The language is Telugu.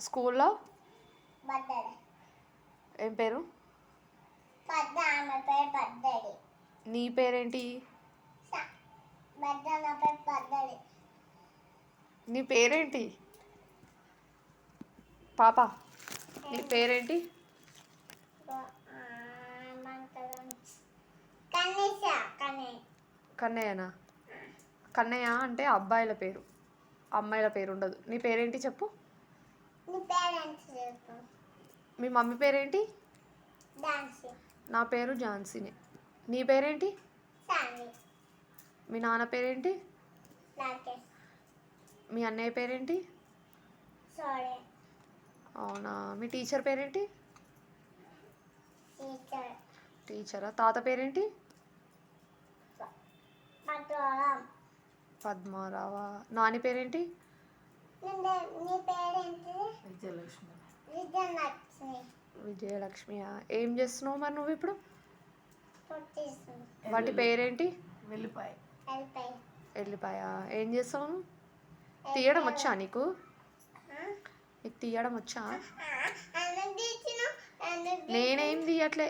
స్కూల్లో బర్త్డే ఏం పేరు? ఆమె పేరు బర్త్డే. నీ పేరేంటి? బర్త్డే నా పేరు బర్త్డే. నీ పేరేంటి పాప? నీ పేరేంటి? కన్నయ్యనా? కన్నయ్య అంటే అబ్బాయిల పేరు, అమ్మాయిల పేరు ఉండదు. నీ పేరేంటి చెప్పు? మీ మమ్మీ పేరేంటి? నా పేరు ఝాన్సీని. నీ పేరేంటి? మీ నాన్న పేరేంటి? మీ అన్నయ్య పేరేంటి? అవునా? మీ టీచర్ పేరేంటి? టీచరా? తాత పేరేంటి? పద్మారావా? నాని పేరేంటి? విజయలక్ష్మియా? ఏం చేస్తున్నావు మరి నువ్వు ఇప్పుడు? వాటి పేరేంటి? ఎల్లిపాయ. ఏం చేస్తావు నువ్వు? తీయడం వచ్చా నీకు? నీకు తీయడం వచ్చా? నేనేం తీయట్లే.